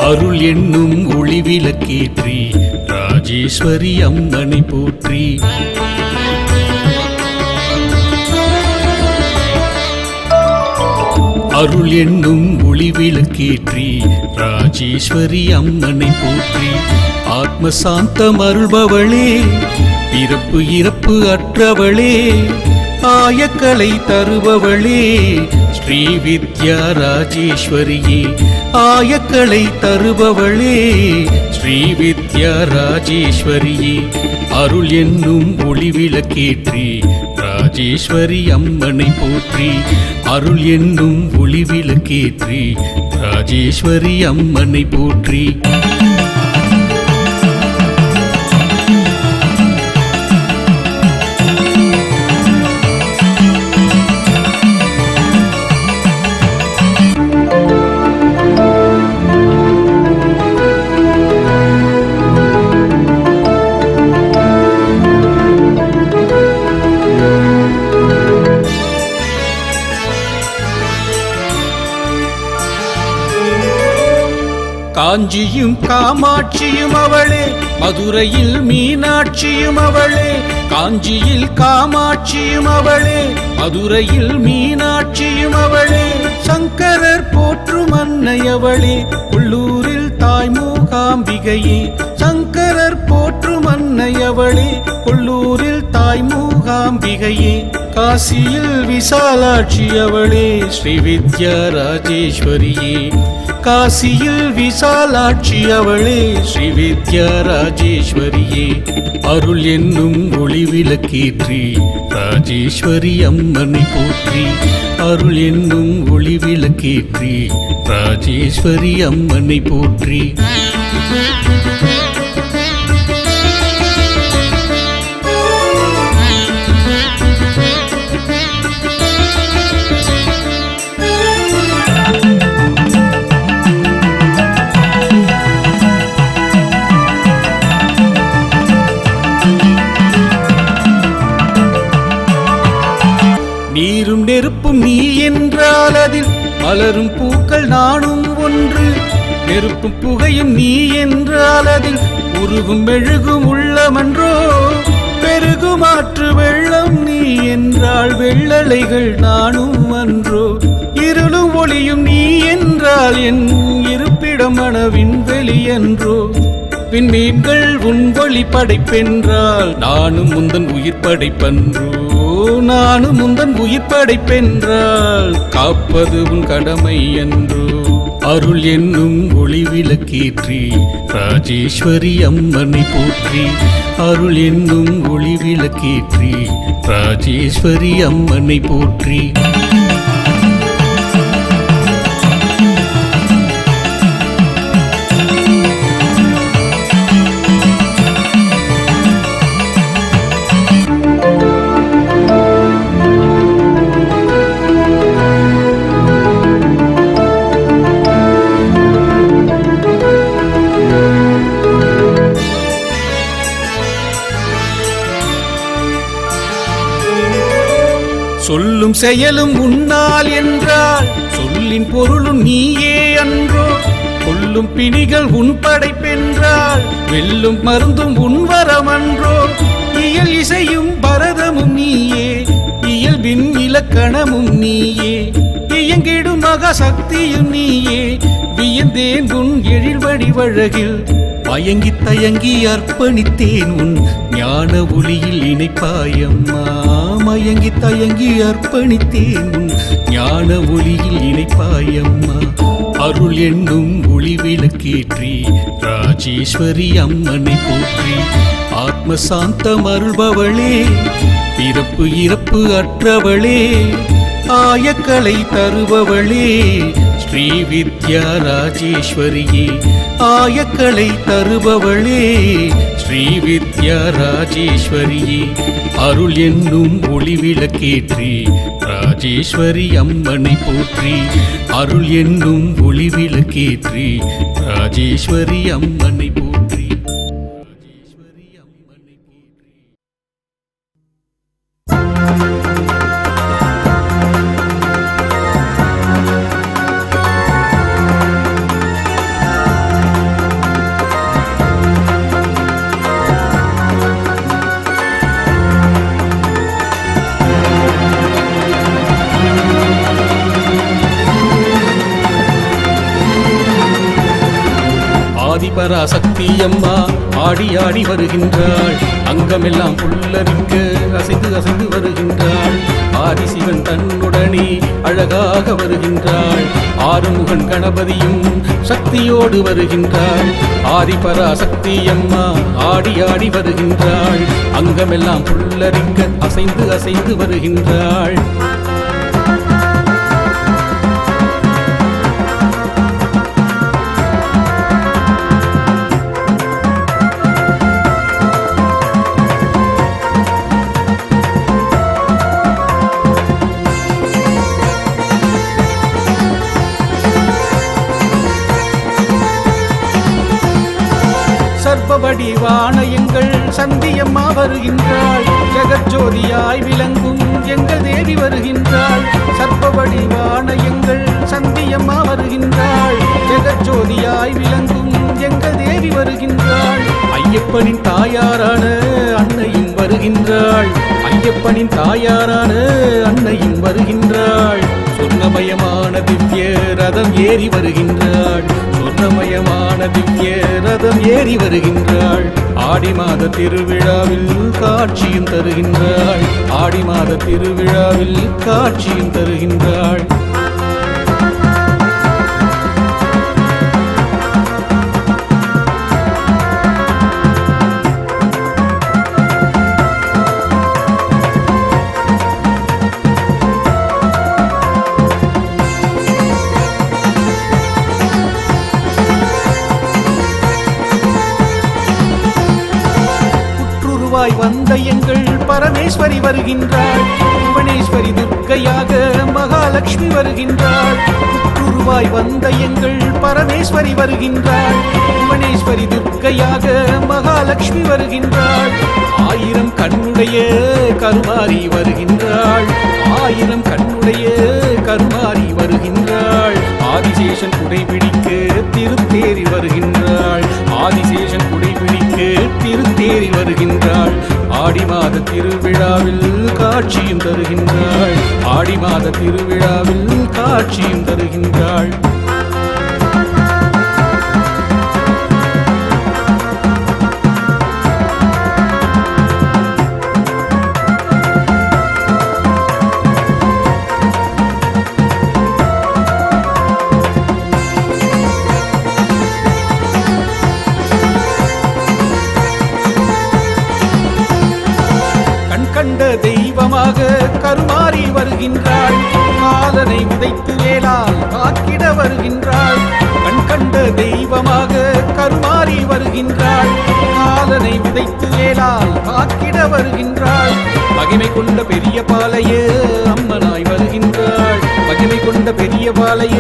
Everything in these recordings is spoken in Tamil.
அருள் என்னும் ஒளி விளக்கேற்றி ராஜேஸ்வரி அம்மனை போற்றி. அருள் என்னும் ஒளி விளக்கேற்றி ராஜேஸ்வரி அம்மனை போற்றி. ஆத்ம சாந்தம் அருள்பவளே, பிறப்பு இறப்பு அற்றவளே, ஆயக்கலை தருபவளே, ஸ்ரீ வித்யா ராஜேஸ்வரியே. ஆயக்கலை தருபவளே, ஸ்ரீ வித்யா ராஜேஸ்வரியே. அருள் என்னும் ஒளி விளக்கேற்றி ராஜேஸ்வரி அம்மனை போற்றி. அருள் என்னும் ஒளி விளக்கேற்றி ராஜேஸ்வரி அம்மனை போற்றி. காஞ்சியும் காமாட்சியும் அவளே, மதுரையில் மீனாட்சியும் அவளே. காஞ்சியில் காமாட்சியும் அவளே, மதுரையில் மீனாட்சியும் அவளே. சங்கரர் போற்றும் அன்னை அவளே, உள்ளூரில் தாய் மூகாம்பிகையே. சங்கரர் போற்றும் அன்னை அவளே, உள்ளூரில் தாய் மூகாம்பிகையே. காசியில் விசாலாட்சி அவளே, ஸ்ரீ வித்யா ராஜேஸ்வரியே. காசியில் விசாலாட்சி அவளே, ஸ்ரீ வித்யா ராஜேஸ்வரியே. அருள் என்னும் ஒளி விளக்கேற்றி ராஜேஸ்வரி அம்மனை போற்றி. அருள் என்னும் ஒளி விளக்கேற்றி ராஜேஸ்வரி அம்மனை போற்றி. நீரும் நெருப்பும் நீ என்றால் அதில் மலரும் பூக்கள் நானும் ஒன்று. நெருப்பும் புகையும் நீ என்றால் அதில் உருகும் மெழுகும் உள்ளமன்றோ. பெருகும் ஆற்று வெள்ளம் நீ என்றால் வெள்ளலைகள் நானும் அன்றோ. இருளும் ஒளியும் நீ என்றால் என் இருப்பிடம் மனவின் வெளியன்றோ. விண்மீன்கள் உன் ஒளி படைப்பென்றால் நானும் முந்தன் உயிர் படைப்பன்றோ. நானும் முந்தன் உயிர் படைப்பென்றால் காப்பது உன் கடமை என்றோ. அருள் என்னும் ஒளி விளக்கேற்றி ராஜேஸ்வரி அம்மனை போற்றி. அருள் என்னும் ஒளி விளக்கேற்றி ராஜேஸ்வரி அம்மனை போற்றி. சொல்லும் செயலும் உன்னால் என்றால் சொல்லின் பொருளும் நீயே அன்றோ. கொல்லும் பிணிகள் உன் படைப்பென்றால் வெல்லும் மருந்தும் உன் வரமன்றோ. இயல் இசையும் பரதமும் நீயே, இயல்பின் இலக்கணமும் நீயே. இயங்கிடும் மகாசக்தியும் நீயே, வியந்தேன் உன் எழில்வடி வழகில். மயங்கி தயங்கி அர்ப்பணித்தேன் உன் ஞான ஒளியில் இணைப்பாயம்மா. மயங்கி தயங்கி அர்ப்பணித்தேன் உன் ஞான ஒளியில் இணைப்பாயம்மா. அருள் என்னும் ஒளி விளக்கேற்றி ராஜேஸ்வரி அம்மனை போற்றி. ஆத்ம சாந்தம் அருள்பவளே, பிறப்பு இறப்பு அற்றவளே, ஆயக்கலை தருபவளே ஸ்ரீ வித்யா ராஜேஸ்வரியே ஆயக்கலை தருபவளே ஸ்ரீ வித்யா ராஜேஸ்வரியே அருள் என்னும் ஒளி விளக்கேற்றி ராஜேஸ்வரி அம்மனை போற்றி அருள் என்னும் ஒளி விளக்கேற்றி ராஜேஸ்வரி அம்மனை போற்றி ராஜேஸ்வரி அம்மனை போற்றி. ஆதிபராசக்தி அம்மா ஆடி ஆடி வருகின்றாள் அங்கமெல்லாம் புல்லரிக்க அசைந்து அசைந்து வருகின்றாள் ஆதிசிவன் தன்னுடனே அழகாக வருகின்றாள் ஆறுமுகன் கணபதியும் சக்தியோடு வருகின்றாள் ஆதிபராசக்தி அம்மா ஆடி ஆடி வருகின்றாள் அங்கமெல்லாம் புல்லரிக்க அசைந்து அசைந்து வருகின்றாள். சர்வவடிவான எங்கள் சந்தியம்மா வருகின்றாள் ஜெகஜோதியாய் விளங்கும் எங்கள் தேவி வருகின்றாள் சர்வவடிவான எங்கள் சந்தியம்மா வருகின்றாள் ஜெகஜோதியாய் விளங்கும் எங்கள் தேவி வருகின்றாள் ஐயப்பனின் தாயாரான அன்னையும் வருகின்றாள் ஐயப்பனின் தாயாரான அன்னையும் வருகின்றாள் சொர்ணமயமான திவ்ய ரதம் ஏறி வருகின்றாள் சொர்ணமயமான திவ்ய ரதம் ஏறி வருகின்றாள் ஆடி மாத திருவிழாவில் காட்சியும் தருகின்றாள் ஆடி மாத திருவிழாவில் காட்சியும் தருகின்றாள். வந்த எங்கள் பரமேஸ்வரி வருகின்றாள் புவனேஸ்வரி துர்க்கையாக மகாலட்சுமி வருகின்றாள் புற்றுருவாய் வந்த எங்கள் பரமேஸ்வரி வருகின்றாள் புவனேஸ்வரி துர்க்கையாக மகாலட்சுமி வருகின்றாள் ஆயிரம் கண்ணுடைய கருமாரி வருகின்றாள் ஆயிரம் கண்ணுடைய கருமாரி வருகின்றாள் ஆதிசேஷன் குடைபிடிக்க திருத்தேறி வருகின்றாள் ஆதிசேஷன் குடைபிடிக்க திருத்தேறி வருகின்றாள் ஆடி மாத திருவிழாவில் காட்சியும் தருகின்றாள் ஆடி மாத திருவிழாவில் காட்சியும் தருகின்றாள். கண்ட தெய்வமாக கருமாறி வருகின்றாள் காலனை உதைத்து வேளால் காக்கிட வருகின்றாள் கண்கண்ட தெய்வமாக கருமாறி வருகின்றாள் காலனை உதைத்து வேளால் காக்கிட வருகின்றாள் மகிமை கொண்ட பெரிய பாளைய அம்மனாய் வருகின்றாள் மகிமை கொண்ட பெரிய பாளைய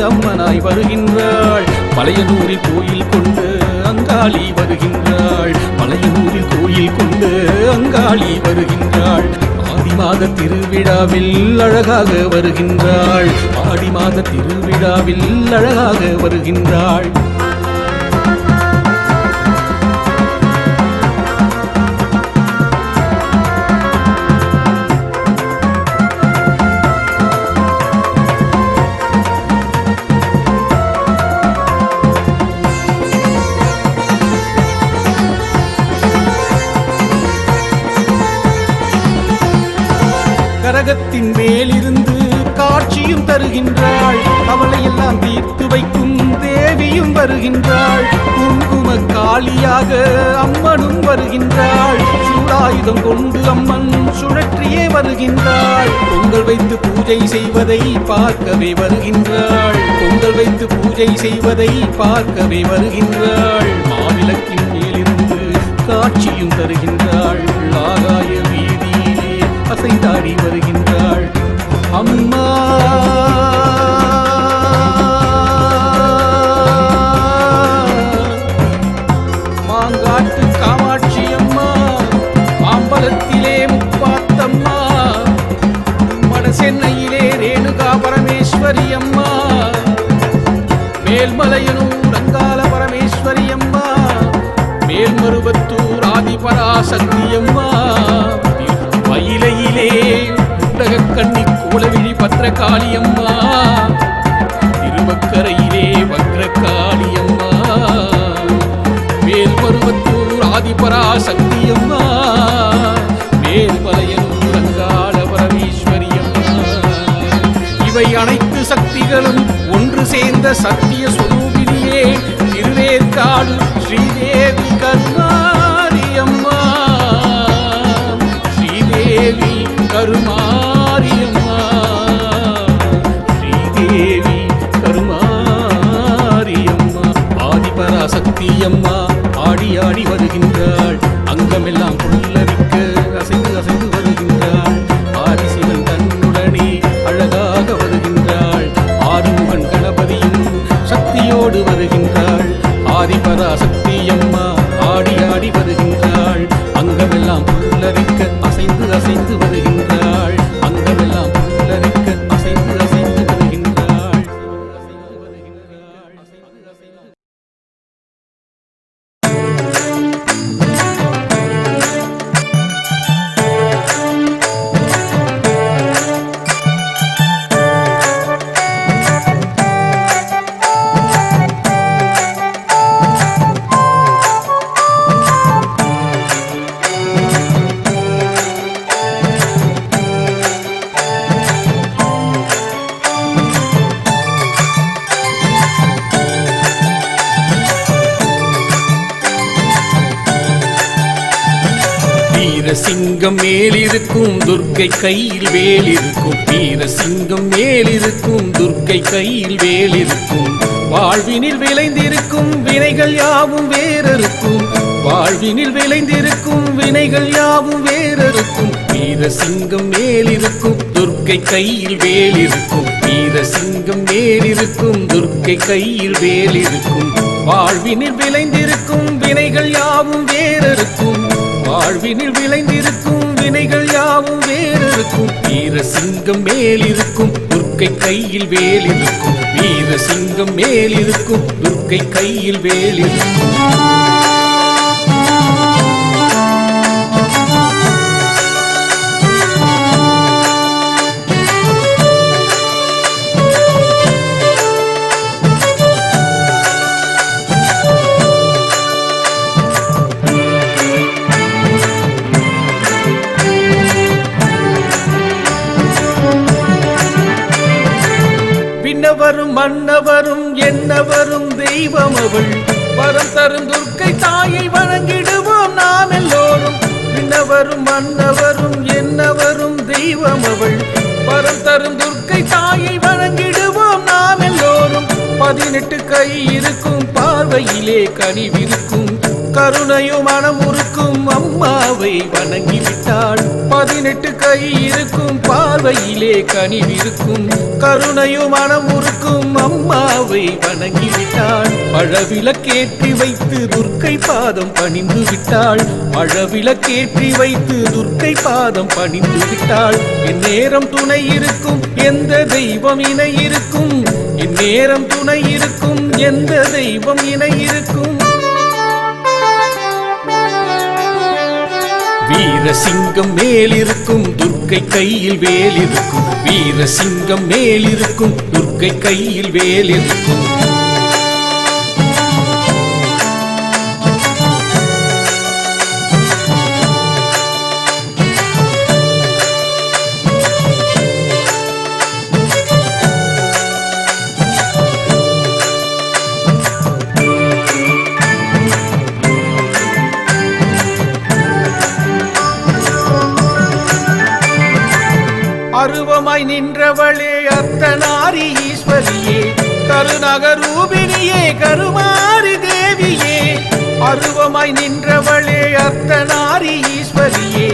அம்மனாய் வருகின்றாள் பழையனூரில் கோயில் கொண்டு அங்காளி வருகின்றாள் பழையனூரில் கோயில் கொண்டு அங்காளி வருகின்றாள் ஆடி மாத திருவிழாவில் அழகாக வருகின்றாள் ஆடி மாத திருவிழாவில் அழகாக வருகின்றாள். கரகத்தின் மேலிருந்து காட்சியும் தருகின்றாள் அவளையெல்லாம் தீர்த்து வைக்கும் தேவியும் தேவியும் வருகின்றாள். குங்கும காளியாக அம்மனும் வருகின்றாள். சூடாயுதம் கொண்டு அம்மன் சுழற்றியே வருகின்றாள். பொங்கல் வைத்து பூஜை செய்வதை பார்க்கவே வருகின்றாள். பொங்கல் வைத்து பூஜை செய்வதை பார்க்கவே வருகின்றாள். மாவிளக்கின் மேலிருந்து காட்சியும் தருகின்றாள். ஆகாய வீதியிலே அசைந்தாடி வருகின்றாள் அம்மா. மாங்காட்டு காமாட்சி அம்மா, மாம்பலத்திலே முப்பாத்தம்மா, வட சென்னையிலே ரேணுகா பரமேஸ்வரி அம்மா, மேல்மலையனூர் அங்காள பரமேஸ்வரி அம்மா, மேல்மருவத்தூர் ஆதிபராசக்தி அம்மா, மயிலையிலே கண்ணி கோலவிழி பத்ரகாளி அம்மா, திருவக்கரையிலே வக்ரகாளி அம்மா, மேல்மருவத்தூர் ஆதிபராசக்தி அம்மா, மேல்மலையனூர் அங்காள பரமேஸ்வரி அம்மா. இவை அனைத்து சக்திகளும் ஒன்று சேர்ந்த சத்திய ஸ்வரூபினியே திருவேற்காடு ஸ்ரீதேவி கருமாரி அம்மா. ஸ்ரீதேவி கருமாரி அம்மா, ஸ்ரீதேவி கருமாரி அம்மா. ஆதிபராசக்தி அம்மா ஆடி ஆடி வருகின்றாள். அங்கமெல்லாம் புல்லரிக்க அசைந்து அசைந்து வருகின்றாள். ஆதிசிவன் தன்னுடனே அழகாக வருகின்றாள். ஆறுமுகன் கணபதியும் சக்தியோடு வருகின்றாள். ஆதிபராசக்தி அம்மா ஆடி ஆடி வருகின்றாள். அங்கமெல்லாம் புல்லரிக்க அசைந்து அசைந்து வருகின்றாள். அங்கமெல்லாம் புல்லரிக்க அசைந்து அசைந்து வருகின்றாள். வீரசிங்கம் மேலிருக்கும் துர்க்கை கையில் வேலிருக்கும். வீரசிங்கம் மேலிருக்கும் துர்க்கை கையில் வேலிருக்கும். வாழ்வினில் விளைந்திருக்கும் வினைகள் யாவும் வேறறுக்கும். வாழ்வினில் விளைந்திருக்கும் வினைகள் யாவும் வேறறுக்கும். வீரசிங்கம் மேலிருக்கும் துர்க்கை கையில் வேலிருக்கும். வீரசிங்கம் மேலிருக்கும் துர்க்கை கையில் வேலிருக்கும். வாழ்வினில் விளைந்திருக்கும் வினைகள் யாவும் வேறறுக்கும். வாழ்வினில் விளைந்திருக்கும் வினைகள் யாவும் வேறறுக்கும். வீரசிங்கம் மேலிருக்கும் துர்க்கை கையில் வேலிருக்கும். வீரசிங்கம் மேலிருக்கும் துர்க்கை கையில் வேலிருக்கும். விண்ணவரும் மன்னவரும் என்னவரும் தெய்வம் அவள். வரம் தரும் துர்க்கை தாயை வணங்கிடுவோம் நாம் எல்லோரும். விண்ணவரும் மன்னவரும் என்னவரும் தெய்வம் அவள். வரம் தரும் துர்க்கை தாயை வணங்கிடுவோம் நாம் எல்லோரும். 18 கை இருக்கும் பார்வையிலே கனிவிருக்கும். கருணையும் மனமுறுக்கும் அம்மாவை வணங்கிவிட்டாள். 18 கை இருக்கும் பார்வையிலே கனிவிருக்கும். கருணையும் மனமுறுக்கும் அம்மாவை வணங்கிவிட்டாள். பழவிளக்கேற்றி வைத்து துர்க்கை பாதம் பணிந்து விட்டாள். பழவிளக்கேற்றி வைத்து துர்க்கை பாதம் பணிந்து விட்டாள். என் நேரம் துணை இருக்கும் எந்த தெய்வம் இணை இருக்கும். என் நேரம் துணை இருக்கும் எந்த தெய்வம் இணை இருக்கும். வீரசிங்கம் மேலிருக்கும் துர்க்கை கையில் வேலிருக்கும். வீரசிங்கம் மேலிருக்கும் துர்க்கை கையில் வேலிருக்கும். அருவமாய் நின்றவளே அர்த்தநாரி ஈஸ்வரியே கருநகரூபிணியே கருமாரி தேவியே அருவமாய் நின்றவளே அர்த்தநாரி ஈஸ்வரியே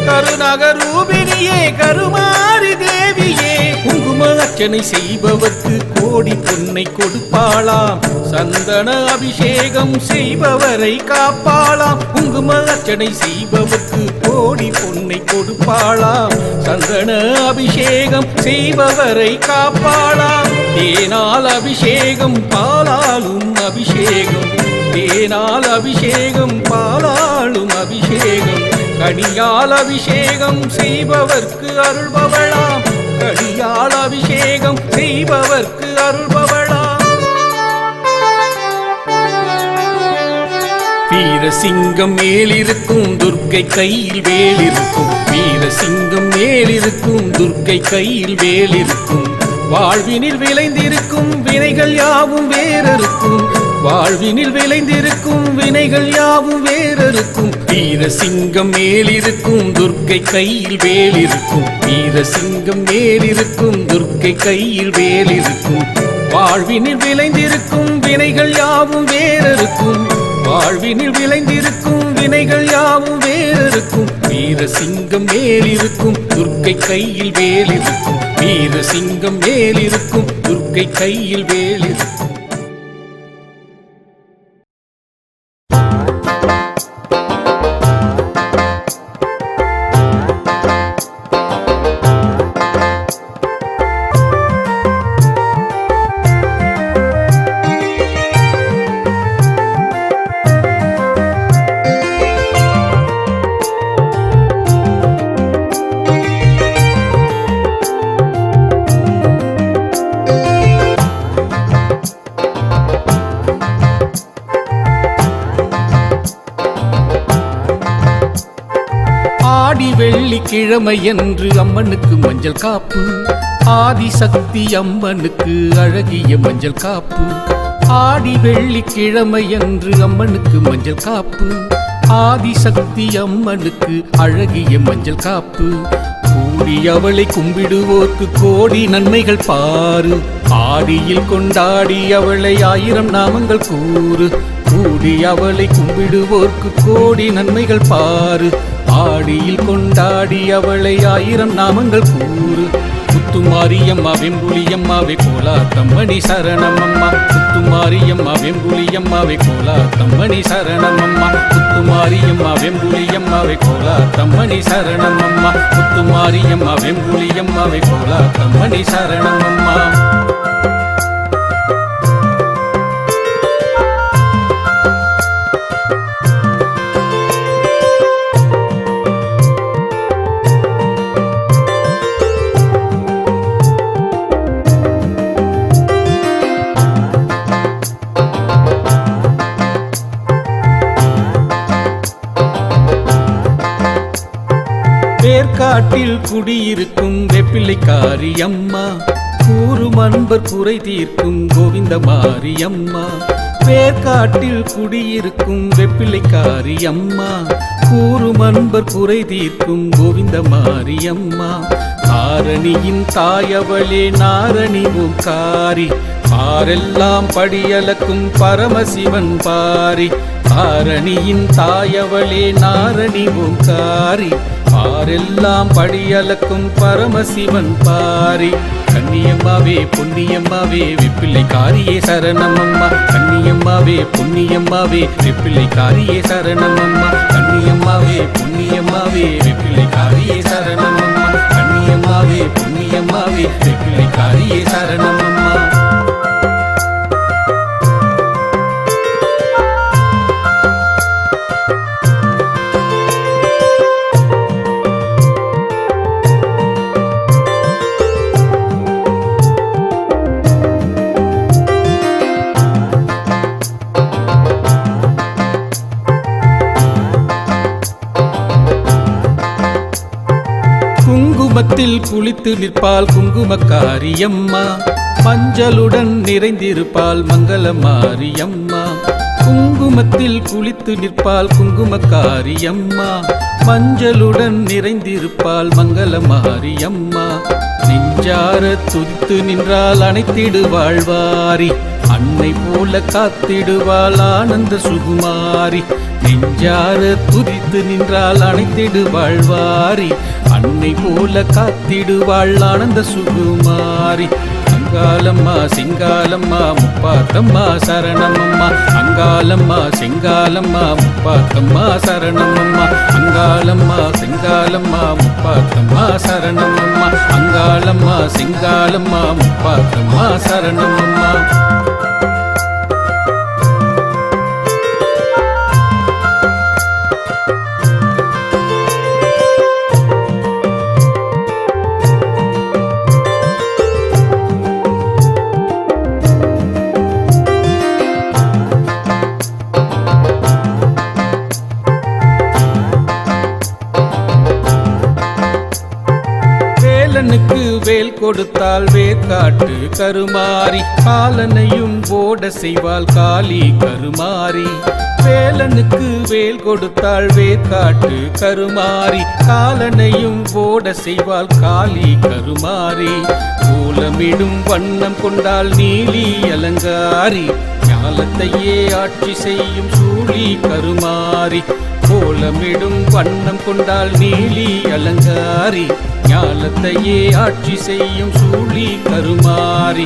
கருநகரூபிணியே கருமாரி தேவியே குங்கும அர்ச்சனை செய்பவர்க்கு கோடி பொன்னை கொடுப்பாளாம் சந்தன அபிஷேகம் செய்பவரை காப்பாளாம் குங்கும அர்ச்சனை செய்பவர்க்கு கோடி பொன்னை கொடுப்பாளாம் சந்தன அபிஷேகம் செய்பவரை காப்பாளாம் தேனால் அபிஷேகம் பாலாலும் அபிஷேகம் தேனால் அபிஷேகம் பாலாலும் அபிஷேகம் கனியால் அபிஷேகம் செய்பவர்க்கு அருள்பவளாம் கனியால் அபிஷேகம் செய்பவர்க்கு அருள்பவளாம் வீரசிங்கம் மேலிருக்கும் துர்க்கை கையில் வேலிருக்கும் வீரசிங்கம் மேலிருக்கும் துர்க்கை கையில் வேலிருக்கும் வாழ்வினில் விளைந்திருக்கும் வினைகள் யாவும் வேறறுக்கும் வாழ்வினில் விளைந்திருக்கும் வினைகள் யாவும் வேறறுக்கும் வீரசிங்கம் மேலிருக்கும் துர்க்கை கையில் வேலிருக்கும் வீரசிங்கம் மேலிருக்கும் துர்க்கை கையில் வேலிருக்கும் வாழ்வினில் விளைந்திருக்கும் வினைகள் யாவும் வேறறுக்கும் வாழ்வினில் விளைந்திருக்கும் வினைகள் யாவும் வேறறுக்கும் வீரசிங்கம் மேலிருக்கும் துர்க்கை கையில் வேலிருக்கும் வீரசிங்கம் மேலிருக்கும் துர்க்கை கையில் வேலிருக்கும் வெள்ளிக்கிழமையன்று அம்மனுக்கு மஞ்சள் காப்பு ஆதிசக்தி அம்மனுக்கு அழகிய மஞ்சள் காப்பு ஆடி வெள்ளிக்கிழமையன்று அம்மனுக்கு மஞ்சள் காப்பு ஆதிசக்தி அம்மனுக்கு அழகிய மஞ்சள் காப்பு கூடி அவளை கும்பிடுவோர்க்கு கோடி நன்மைகள் பாரு ஆடியில் கொண்டாடி அவளை 1000 நாமங்கள் கூறு கூடி அவளை கும்பிடுவோர்க்கு கோடி நன்மைகள் பாரு ஆடியில் கொண்டாடி அவளை 1000 நாமங்கள் கூறு முத்துமாரியம்மா வெம்புலியம்மாவை போலா தம்மணி சரணமம்மா முத்துமாரியம்மா வெம்புலியம்மாவை போலா தம்மணி சரணமம்மா முத்துமாரியம்மா வெம்புலியம்மாவை போலா தம்மணி சரணமம்மா முத்துமாரியம்மா வெம்புலியம்மாவை போலா தம்மணி சரணமம்மா வேர்க்காட்டில் குடியிருக்கும் வெப்பிள்ளைக்காரி அம்மா கூறும் அன்பர் குறை தீர்க்கும் கோவிந்த மாரியம்மா வேர்க்காட்டில் குடியிருக்கும் வெப்பிள்ளைக்காரி அம்மா கூறும் அன்பர் குறை தீர்க்கும் கோவிந்த மாரியம்மா ஆரணியின் தாயவளே நாரணி ஓங்காரி பாரெல்லாம் படியலக்கும் பரமசிவன் பாரி ஆரணியின் தாயவளே நாரணி ஓங்காரி பாரெல்லாம் படியலக்கும் பரமசிவன் பாரி கன்னியம்மாவே பொன்னியம்மாவே வெப்பிள்ளைக்காரியே சரணமம்மா கன்னியம்மாவே பொன்னியம்மாவே வெப்பிள்ளைக்காரியே சரணமம்மா கன்னியம்மாவே பொன்னியம்மாவே வெப்பிள்ளைக்காரியே சரணமம்மா கன்னியம்மாவே பொன்னியம்மாவே வெப்பிள்ளைக்காரியே சரணமம்மா குங்குமத்தில் குளித்து நிற்பால் குங்குமக்காரியம்மா மஞ்சளுடன் நிறைந்திருப்பால் மங்கள மாரியம்மா குங்குமத்தில் குளித்து நிற்பாள் குங்குமக்காரி அம்மா, மஞ்சளுடன் நிறைந்திருப்பாள் மங்கள மாரியம்மா. நெஞ்சார துதித்து நின்றால் அணைத்திடுவாள் வாரி, அன்னை போல காத்திடுவாள் ஆனந்த சுகுமாரி. நெஞ்சார துதித்து நின்றால் அணைத்திடுவாள் வாரி, அன்னை போல காத்திடுவாள் ஆனந்த சுகுமாரி. அங்காளம்மா செங்காலம்மா முப்பாத்தம்மா சரணமம்மா, அங்காளம்மா செங்காலம்மா முப்பாத்தம்மா சரணமம்மா. அங்காளம்மா செங்காலம்மா முப்பாத்தம்மா சரணமம்மா, அங்காளம்மா செங்காலம்மா முப்பாத்தம்மா சரணமம்மா. வேலனுக்கு வேல் கொடுத்தால் வேர்காட்டு கருமாரி, காலனையும் ஓட செய்வாள் காளி கருமாரி. வேலனுக்கு வேல் கொடுத்தாள் வேர்காட்டு கருமாரி, காலனையும் ஓட செய்வாள் காளி கருமாரி. கோலமிடும் வண்ணம் கொண்டாள் நீலி அலங்காரி, ஞாலத்தையே ஆட்சி செய்யும் சூழி கருமாரி. கோலமிடும் வண்ணம் கொண்டாள் நீலி அலங்காரி, ஞாலத்தையே ஆட்சி செய்யும் சூழி கருமாரி.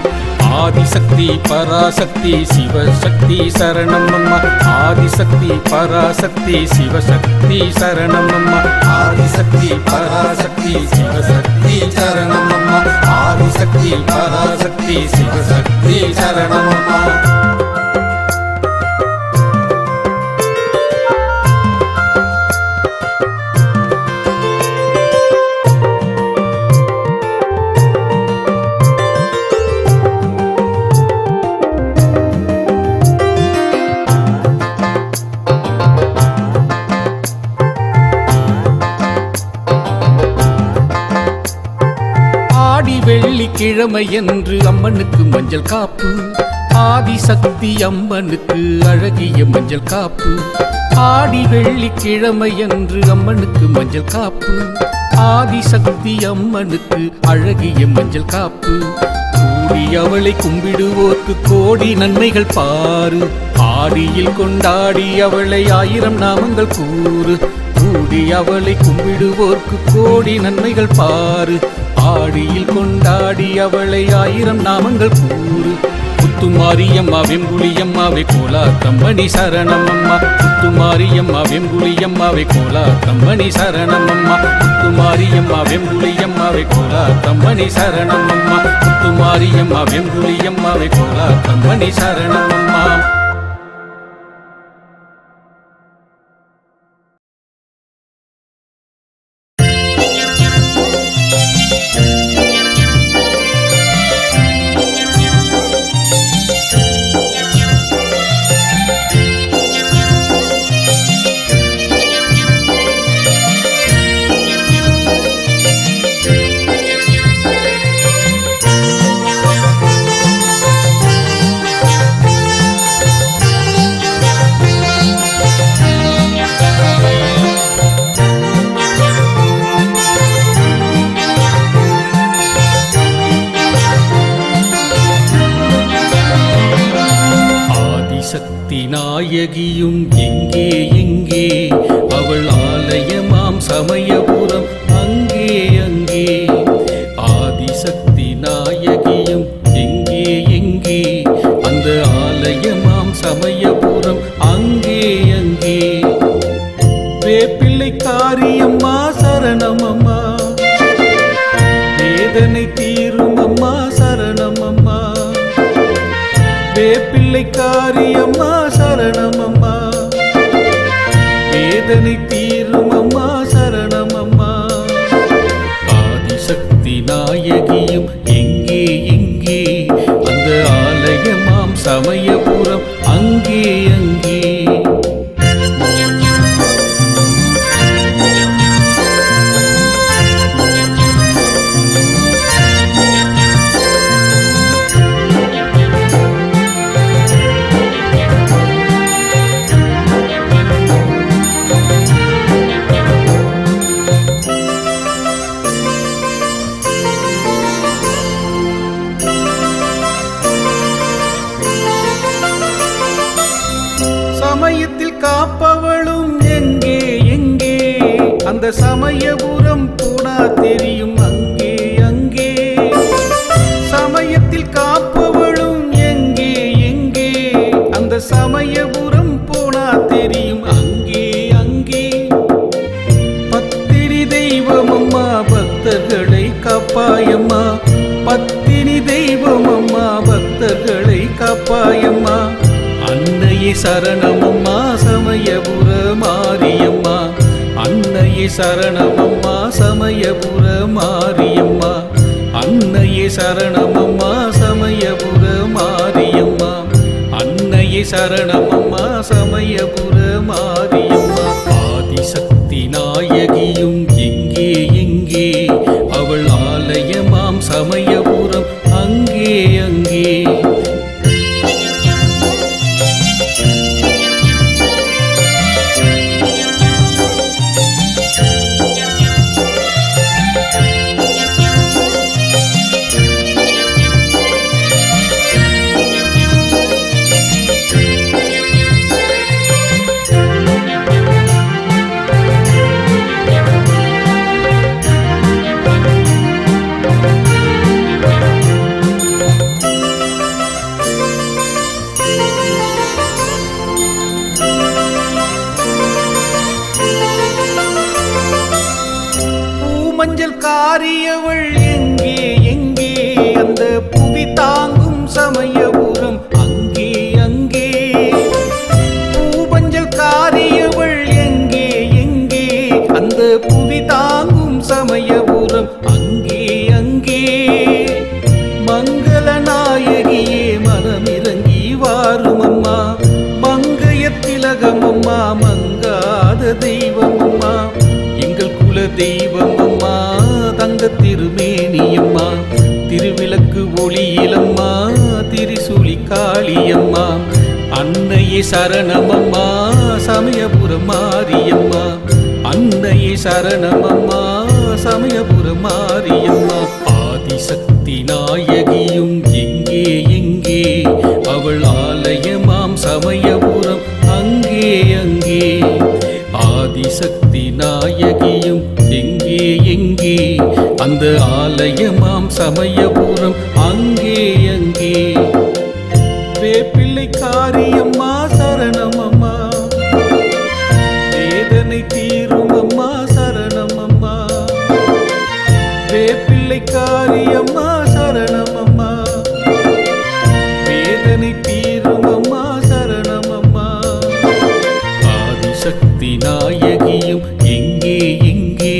ஆதிசக்தி பராசக்தி சிவசக்தி சரணமம்மா, ஆதிசக்தி பராசக்தி சிவசக்தி சரணமம்மா. ஆதிசக்தி பராசக்தி சிவசக்தி சரணமம்மா, ஆதிசக்தி பராசக்தி சிவசக்தி சரணமம்மா. வெள்ளிக்கிழமை என்று அம்மனுக்கு மஞ்சள் காப்பு, ஆதிசக்தி அம்மனுக்கு அழகிய மஞ்சள் காப்பு. ஆடி வெள்ளிக்கிழமை என்று அம்மனுக்கு மஞ்சள் காப்பு, ஆதிசக்தி அம்மனுக்கு அழகிய மஞ்சள் காப்பு. கூடி அவளை கும்பிடுவோர்க்கு கோடி நன்மைகள் பாரு, ஆடியில் கொண்டாடி அவளை 1000 நாமங்கள் கூறு. கூடி அவளை கும்பிடுவோர்க்கு கோடி நன்மைகள் பாரு, ஆடியில் கொண்டாடி அவளை 1000 நாமங்கள் கூறு. முத்துமாரியம்மா வெம்புலியம்மாவை கோலாத்தம்மணி சரணமம்மா, முத்துமாரியம்மா வெம்புலியம்மாவை கோலாத்தம்மணி சரணமம்மா. முத்துமாரியம்மா வெம்புலியம்மாவை கோலாத்தம்மணி சரணமம்மா, முத்துமாரியம்மா வெம்புலியம்மாவை கோலாத்தம்மணி சரணமம்மா. நாயகியும் எங்கே எங்கே, அவள் ஆலயமாம் சமயபுரம் அங்கே அங்கே. ஆதிசக்தி நாயகியும் எங்கே எங்கே, அந்த ஆலயமாம் சமயபுரம் அங்கே அங்கே. வேப்பிள்ளை காரியம்மா சரணமம்மா, வேதனை தீரும் அம்மா சரணமம்மா. வேப்பிள்ளை காரியம்மா சரணமம்மா, வேதனை தீரும் அம்மா சரணமம்மா. ஆதிசக்தி நாயகியும் எங்கே எங்கே, அந்த ஆலயமாம் சமயபுரம் அங்கே அங்கே. அந்த சமயபுரம் போனா தெரியும் அங்கே அங்கே. சமயத்தில் காப்பவளும் எங்கே எங்கே, அந்த சமயபுரம் போனா தெரியும் அங்கே அங்கே. பத்தினி தெய்வம் அம்மா பக்தர்களை காப்பாயம்மா, பத்தினி தெய்வம் அம்மா பக்தர்களை காப்பாயம்மா. அன்னையே சரணமம்மா சமயபுர மாரியம்மா, அன்னையே சரணமம்மா சமயபுர மாரியம்மா, அன்னையே சரணமம்மா சமயபுர மாரியம்மா, அன்னையே சரணமம்மா சமயபுர மாரியம்மா. ஆதிசக்தி நாயகியும் எங்கே எங்கே, அவள் ஆலயமாம் சமயபுரம் அங்கே அங்கே. மஞ்சள் காரியவள் எங்கே எங்கே, அந்த புவி தாங்கும் சமயபுரம் அங்கே அங்கே. பூமஞ்சள் காரியவள் எங்கே எங்கே, அந்த புவி தாங்கும் சமயபுரம் அங்கே அங்கே. மங்கள நாயகியே மனமிறங்கி வாரும் அம்மா, மங்கைய திலகம் அம்மா மங்காத தெய்வம் அம்மா, எங்கள் குல தெய்வம் அம்மா தங்க திருமேனியம்மா. திருவிளக்கு ஒளியிலம்மா திரிசூலி காளியம்மா, அன்னையே சரணமம்மா சமயபுரம் மாரியம்மா, அன்னையே சரணமம்மா சமயபுரம் மாரியம்மா. ஆதிசக்தி நாயகியும் எங்கே எங்கே, அவள் ஆலயமாம் சமயபுரம் அங்கே அங்கே. ஆதிசக்தி நாயகியும் எங்கே எங்கே, அந்த ஆலயமாம் சமயபுரம் அங்கே அங்கே. வேப்பிள்ளை காரியம்மா சரணமம்மா, வேதனை தீரும் அம்மா சரணமம்மா, வேப்பிள்ளை காரியம்மா சரணமம்மா, வேதனை தீரும் அம்மா சரணமம்மா. ஆதிசக்தி நாயகியும் எங்கே எங்கே,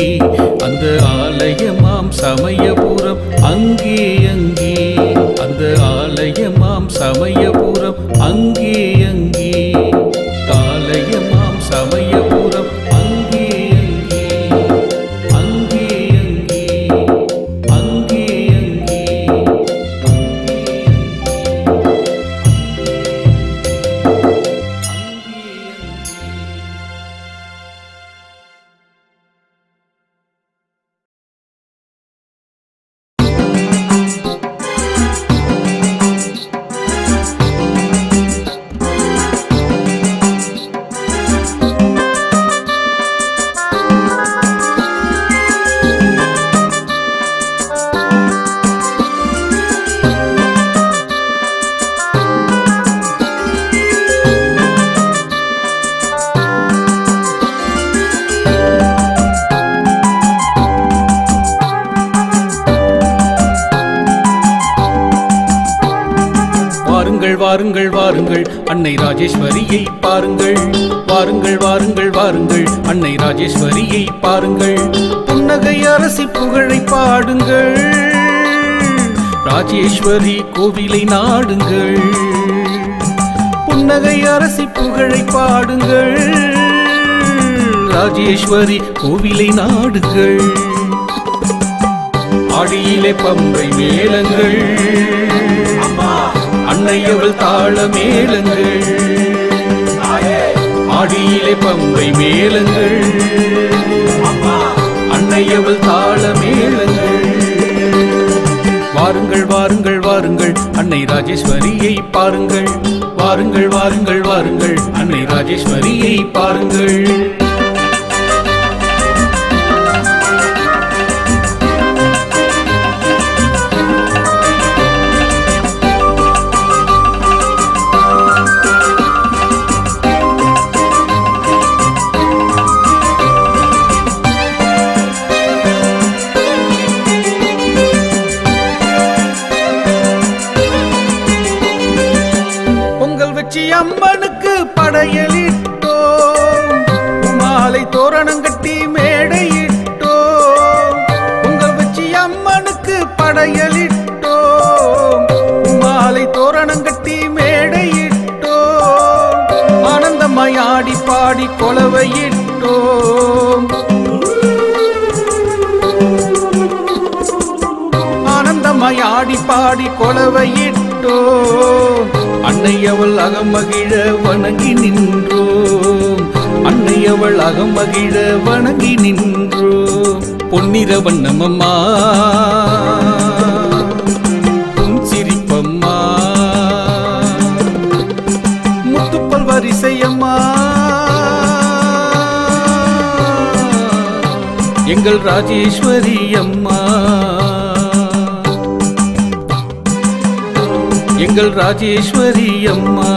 அந்த ஆலயமாம் சமயபுரம் அங்கே அங்கே, அந்த ஆலயமாம் சமயபுரம் அங்கே அங்கே, ஆலயமாம் சமயபுரம் அங்கே அங்கே, அங்கே அங்கே, அங்கே அங்கே. வாருங்கள் வாருங்கள் அன்னை ராஜேஸ்வரியை பாருங்கள், வாருங்கள் வாருங்கள் வாருங்கள் அன்னை ராஜேஸ்வரியை பாருங்கள். புன்னகை அரசி புகழை பாடுங்கள், ராஜேஸ்வரி கோவிலை நாடுங்கள். புன்னகை அரசி புகழை பாடுங்கள், ராஜேஸ்வரி கோவிலை நாடுங்கள். ஆடியிலே பம்பை மேளங்கள், அன்னையவள் தாள மேளங்கள். ஆடியிலே பம்பை மேளங்கள், அன்னையவள் தாள மேளங்கள். வாருங்கள் வாருங்கள் வாருங்கள் அன்னை ராஜேஸ்வரியை பாருங்கள், வாருங்கள் வாருங்கள் வாருங்கள் அன்னை ராஜேஸ்வரியை பாருங்கள். பாடி பாடி கொலவையிட்டோம். அன்னை அவள் அகமகிழ வணங்கி நின்றோம். அன்னை அவள் அகமகிழ வணங்கி நின்றோம். பொன்னிற வண்ணமம்மா உன் சிரிப்பம்மா, முத்துப்பல் வரிசையம்மா எங்கள் ராஜேஸ்வரி அம்மா, எங்கள் ராஜேஸ்வரி அம்மா.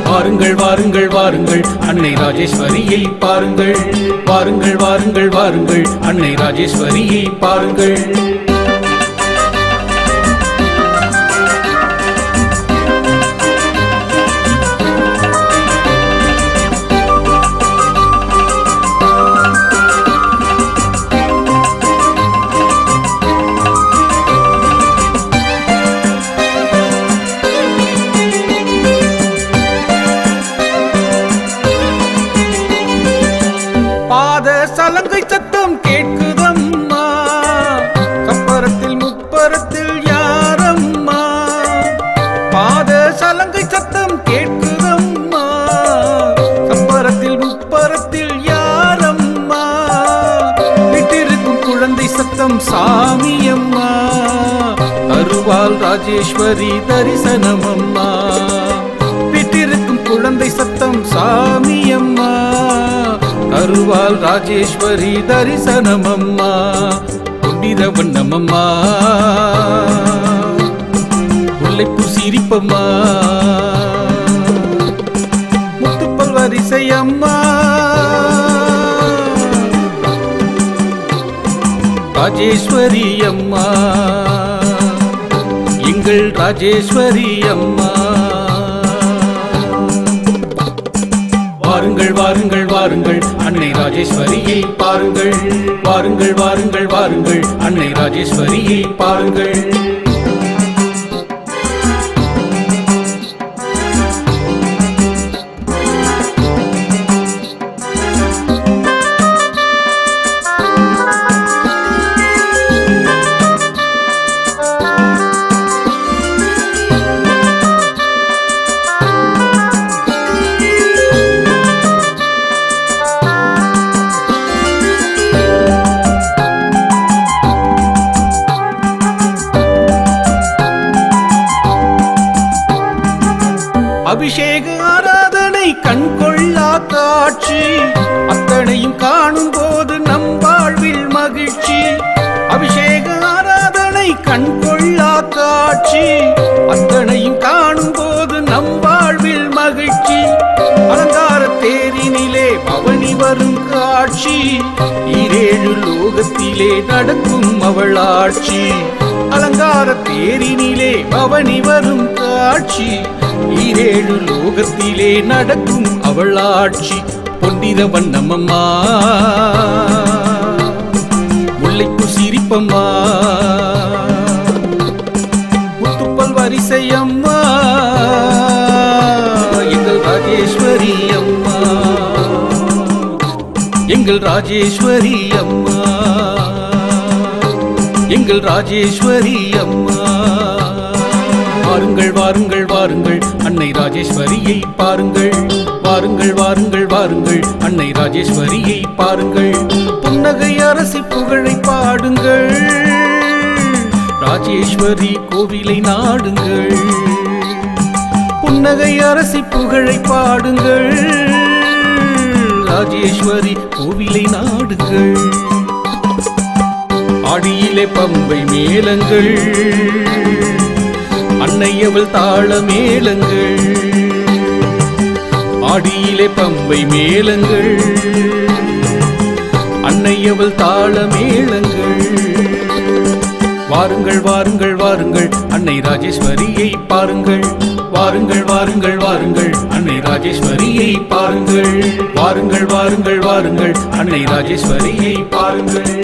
வாருங்கள் வாருங்கள் வாருங்கள் அன்னை ராஜேஸ்வரியை பாருங்கள். வாருங்கள் வாருங்கள் வாருங்கள் அன்னை ராஜேஸ்வரியை பாருங்கள். சலங்கை சத்தம் கேட்குதம்மா, கப்பரத்தில் முப்பரத்தில் யாரம்மா. பாத சலங்கை சத்தம் கேட்குதம்மா, கப்பரத்தில் முப்பரத்தில் யாரம்மா. விட்டிருக்கும் குழந்தை சத்தம் சாமியம்மா, தருவாள் ராஜேஸ்வரி தரிசனமம்மா. விட்டிருக்கும் குழந்தை சத்தம் சாமியம்மா, அருவாள் ராஜேஸ்வரி தரிசனமம்மா. பொன்னிற வண்ணமம்மா முல்லைப்பூ சிரிப்பம்மா, முத்துப்பல் வரிசையம்மா ராஜேஸ்வரி அம்மா, எங்கள் ராஜேஸ்வரி அம்மா. வாருங்கள் வாருங்கள் வாருங்கள் அன்னை ராஜேஸ்வரியை பாருங்கள். வாருங்கள் வாருங்கள் வாருங்கள் அன்னை ராஜேஸ்வரியை பாருங்கள். அபிஷேக ஆராதனை கண்கொள்ளா காட்சி, அத்தனையும் காணும் போது நம் வாழ்வில் மகிழ்ச்சி. அபிஷேக ஆராதனை கண்கொள்ளா காட்சி, அத்தனையும் காணும் போது நம் வாழ்வில் மகிழ்ச்சி. அலங்கார தேரினிலே பவனி வரும் காட்சி, ஈரேழு லோகத்திலே நடக்கும் அவள் ஆட்சி. அலங்கார தேரினிலே பவனி வரும் காட்சி, ஈரேழு லோகத்திலே நடக்கும் அவள் ஆட்சி. பொன்னிற வண்ணமம்மா முல்லைப்பூ சிரிப்பம்மா, முத்துப்பல் வரிசையம்மா எங்கள் ராஜேஸ்வரி அம்மா, எங்கள் ராஜேஸ்வரி அம்மா, எங்கள் ராஜேஸ்வரி அம்மா. வாருங்கள் வாருங்கள் வாருங்கள் அன்னை ராஜேஸ்வரியை பாருங்கள். வாருங்கள் வாருங்கள் வாருங்கள் அன்னை ராஜேஸ்வரியை பாருங்கள். புன்னகை அரசி புகழை பாடுங்கள், ராஜேஸ்வரி கோவிலை நாடுங்கள். புன்னகை அரசி புகழை பாடுங்கள், ராஜேஸ்வரி கோவிலை நாடுங்கள். ஆடியிலே பம்பை மேளங்கள், அன்னையவள் தாள மேளங்கள். ஆடியிலே பம்பை மேளங்கள், அன்னையவள் தாள மேளங்கள். வாருங்கள் வாருங்கள் வாருங்கள் அன்னை ராஜேஸ்வரியை பாருங்கள். வாருங்கள் வாருங்கள் வாருங்கள் அன்னை ராஜேஸ்வரியை பாருங்கள். வாருங்கள் வாருங்கள் வாருங்கள் அன்னை ராஜேஸ்வரியை பாருங்கள்.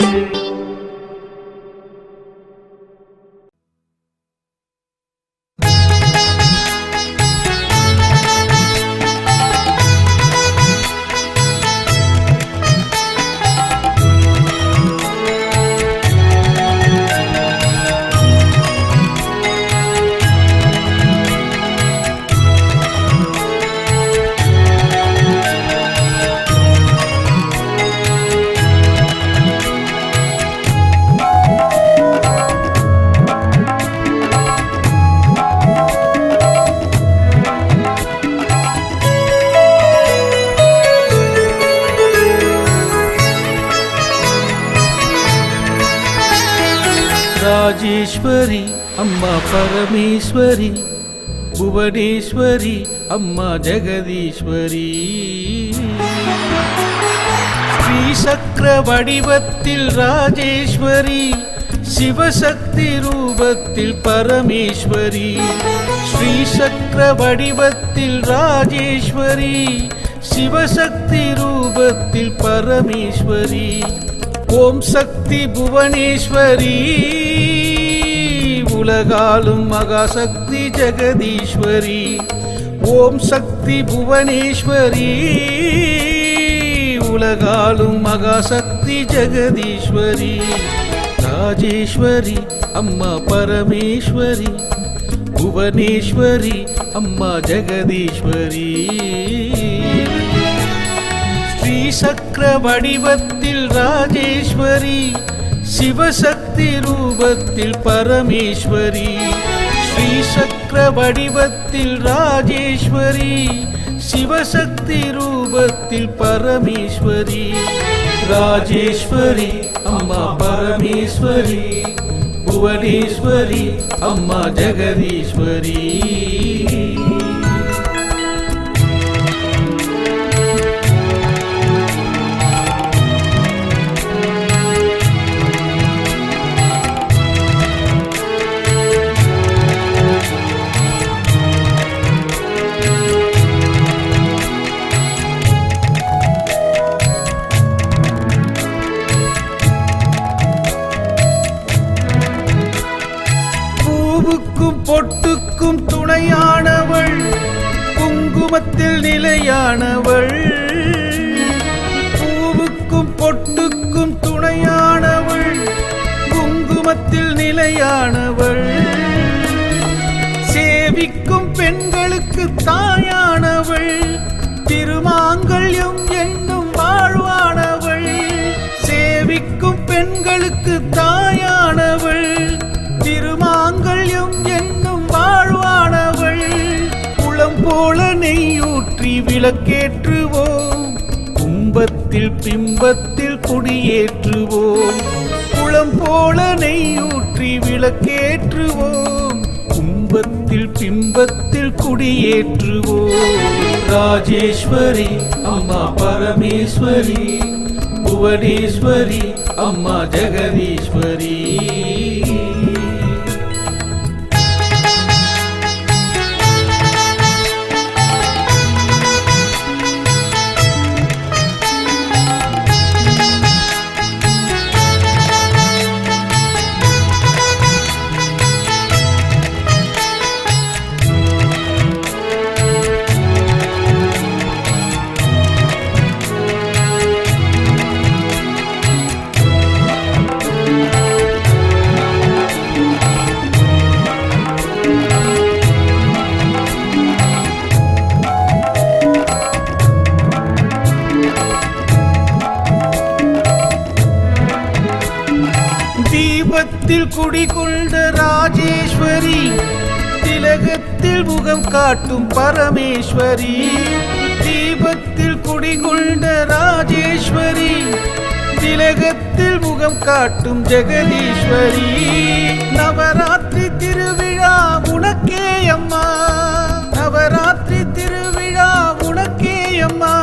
ராஜேஸ்வரி அம்மா பரமேஸ்வரி, புவனேஸ்வரி அம்மா ஜெகதீஸ்வரி. ஸ்ரீசக்கர வடிவத்தில் ராஜேஸ்வரி, சிவசக்தி ரூபத்தில் பரமேஸ்வரி. ஸ்ரீசக்கர வடிவத்தில் ராஜேஸ்வரி, சிவசக்தி ரூபத்தில் பரமேஸ்வரி. ஓம் சக்தி புவனேஸ்வரி, உலகாலும் மகாசக்தி ஜெகதீஸ்வரி. ஓம் சக்தி புவனேஸ்வரி, உலகாலும் மகாசக்தி ஜெகதீஸ்வரி. ராஜேஸ்வரி அம்மா பரமேஸ்வரி, புவனேஸ்வரி அம்மா ஜெகதீஸ்வரி. ஸ்ரீசக்கர வடிவத்தில் ராஜேஸ்வரி, சிவசக்தி ரூபத்தில் பரமேஸ்வரி. ஸ்ரீசக்கர வடிவத்தில் ராஜேஸ்வரி, சிவசக்தி ரூபத்தில் பரமேஸ்வரி. ராஜேஸ்வரி அம்மா பரமேஸ்வரி, புவனேஸ்வரி அம்மா ஜெகதீஸ்வரி. பொட்டுக்கும் துணையானவள், குங்குமத்தில் நிலையானவள். பூவுக்கும் பொட்டுக்கும் துணையானவள், குங்குமத்தில் நிலையானவள். சேவிக்கும் பெண்களுக்கு தாயானவள், திருமாங்கல்யம் என்னும் வாழ்வானவள். சேவிக்கும் பெண்களுக்கு தாயானவள், திருமாங்கல்யம் என்னும் வாழ்வானவள். குளம் போல நெய்யூற்றி விளக்கேற்றுவோம், கும்பத்தில் பிம்பத்தில் குடியேற்றுவோம். குளம் போல நெய்யூற்றி விளக்கேற்றுவோம், கும்பத்தில் பிம்பத்தில் குடியேற்றுவோம். ராஜேஸ்வரி அம்மா பரமேஸ்வரி, புவனேஸ்வரி அம்மா ஜெகதீஸ்வரி. தீபத்தில் குடிகொண்ட ராஜேஸ்வரி, திலகத்தில் முகம் காட்டும் பரமேஸ்வரி. தீபத்தில் குடிகொண்ட ராஜேஸ்வரி, திலகத்தில் முகம் காட்டும் ஜெகதீஸ்வரி. நவராத்திரி திருவிழா உனக்கே அம்மா, நவராத்திரி திருவிழா உனக்கே அம்மா.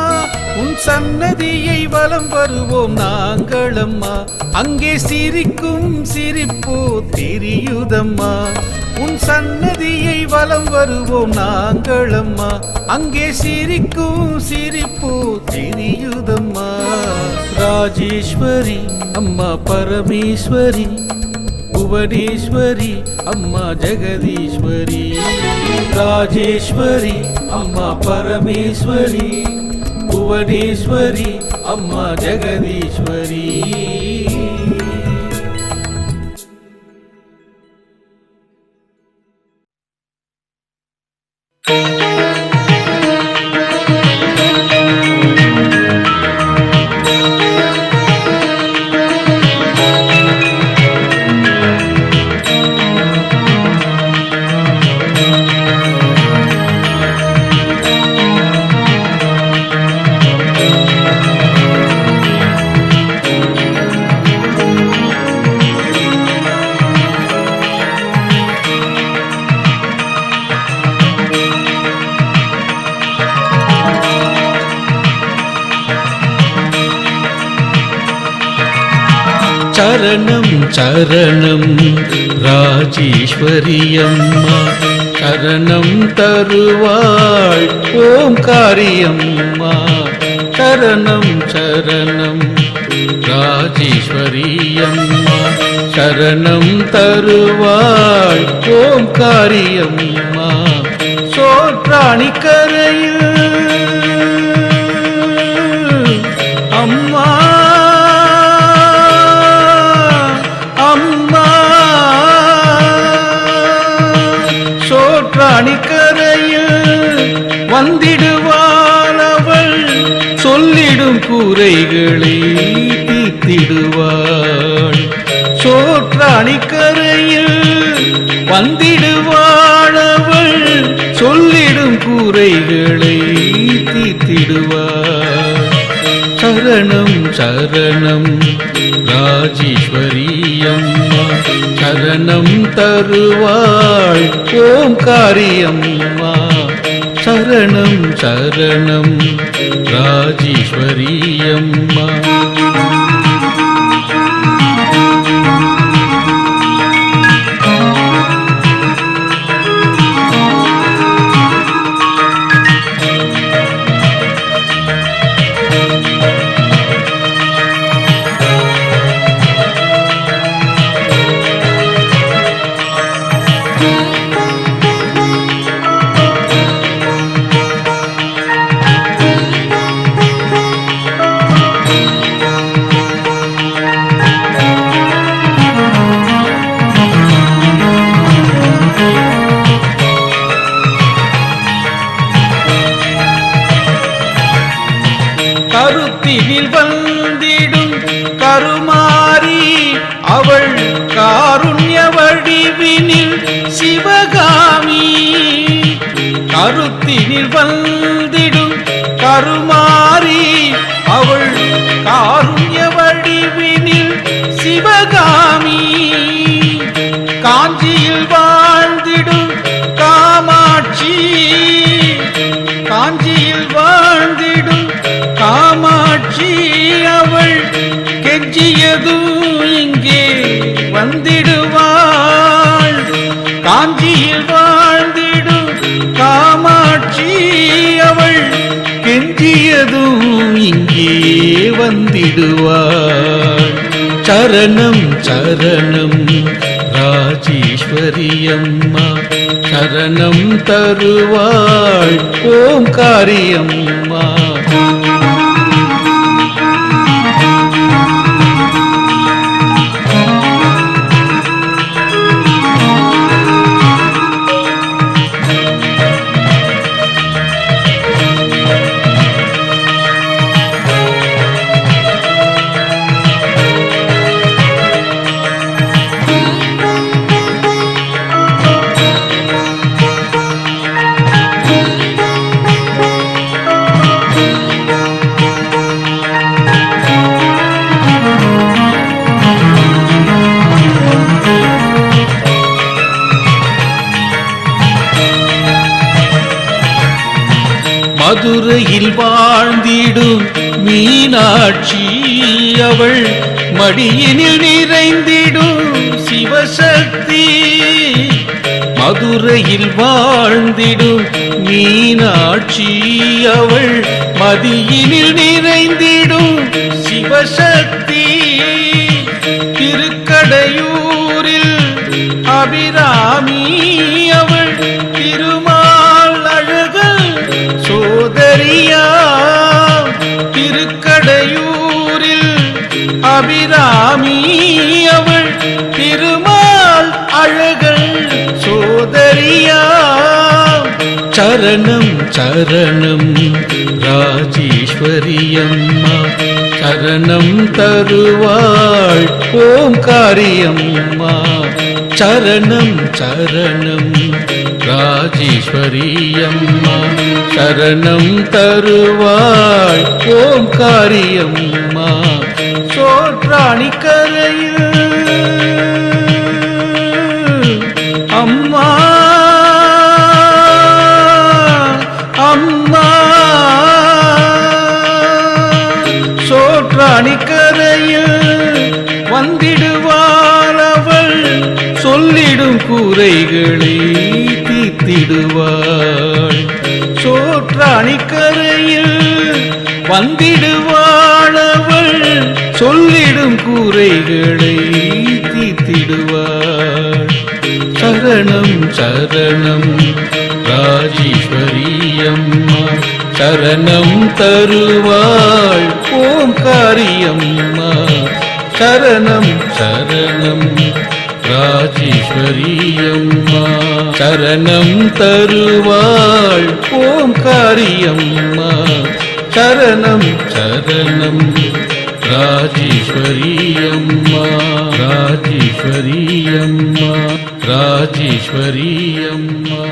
உன் சன்னதியை வலம் வருவோம் நாங்கள் அம்மா, அங்கே சிரிக்கும் சிரிப்போ தெரியுதம்மா. உன் சன்னதியை வலம் வருவோம் நாங்கள் அம்மா, அங்கே சிரிக்கும் சிரிப்போ தெரியுதம்மா. ராஜேஸ்வரி அம்மா பரமேஸ்வரி, புவனேஸ்வரி அம்மா ஜெகதீஸ்வரி. ராஜேஸ்வரி அம்மா பரமேஸ்வரி, புவனேஸ்வரி அம்மா ஜெகதீஸ்வரி. சரணம் சரணம் ராஜேஸ்வரி அம்மா சரணம் தருவாள் ஓம்காரியம்மா சரணம் சரணம் ராஜேஸ்வரி அம்மா சரணம் தருவாள் ஓம்காரியம்மா சோற்றாணி கரையில் அம்மா அம்மா சோற்றாணி கரையில் வந்திடுவாள் அவள் சொல்லிடும் கூரைகளை தீர்த்திடுவாள் சோற்றாணி கரையில் வந்திடுவாள் அவள் சொல்லிடும் கூரைகளை தீர்த்திடுவாள் சரணம் சரணம் ராஜேஸ்வரி அம்மா சரணம் தருவாள் ஓம்காரியம்மா சரணம் சரணம் ராஜேஸ்வரி அம்மா கருத்தினில் வந்திடும் கருமாரி அவள் காருண்ய வடிவினில் சிவகாமி கருத்தினில் வந்திடும் கருமாரி அவள் காருண்ய வடிவினில் சிவகாமி காஞ்சியில் வாழ்ந்திடும் காமாட்சி காஞ்சியில் வாழ்ந்திடும் காமாட்சி அவள் கெஞ்சியதும் இங்கே வந்திடுவாள் காஞ்சியில் வாழ்ந்திடும் காமாட்சி அவள் கெஞ்சியதும் இங்கே வந்திடுவாள் சரணம் சரணம் ராஜேஸ்வரி அம்மா சரணம் தருவாள் ஓம்காரியம்மா மதுரையில் வாழ்ந்திடும் மீனாட்சி அவள் மடியினில் நிறைந்திடும் சிவசக்தி மதுரையில் வாழ்ந்திடும் மீனாட்சி அவள் மதியினில் நிறைந்திடும் சிவசக்தி திருக்கடையூரில் அபிராமி அவள் திருமால் அழகல் சோதரியா திருக்கடையூரில் அபிராமி அவள் திருமால் அழகல் சோதரியா சரணம் சரணம் ராஜேஸ்வரி அம்மா சரணம் தருவாள் ஓம்காரியம்மா சரணம் சரணம் ராஜேஸ்வரி அம்மா சரணம் தருவாள் ஓம்காரியம்மா சோற்றாணி கரையில் அம்மா அம்மா சோற்றாணி கரையில் வந்திட குறைகளை தீர்த்திடுவாள். சோற்றாணிக்கரையில் வந்திடுவாள் அவள், சொல்லிடும் குறைகளை தீர்த்திடுவாள். சரணம் சரணம் ராஜேஸ்வரி அம்மா, சரணம் தருவாள் ஓம்காரியம்மா. சரணம் சரணம் ராஜேஸ்வரி அம்மா, சரணம் தருவாள் ஓம்காரியம்மா. சரணம் சரணம் ராஜேஸ்வரி அம்மா, ராஜேஸ்வரி அம்மா, ராஜேஸ்வரி அம்மா.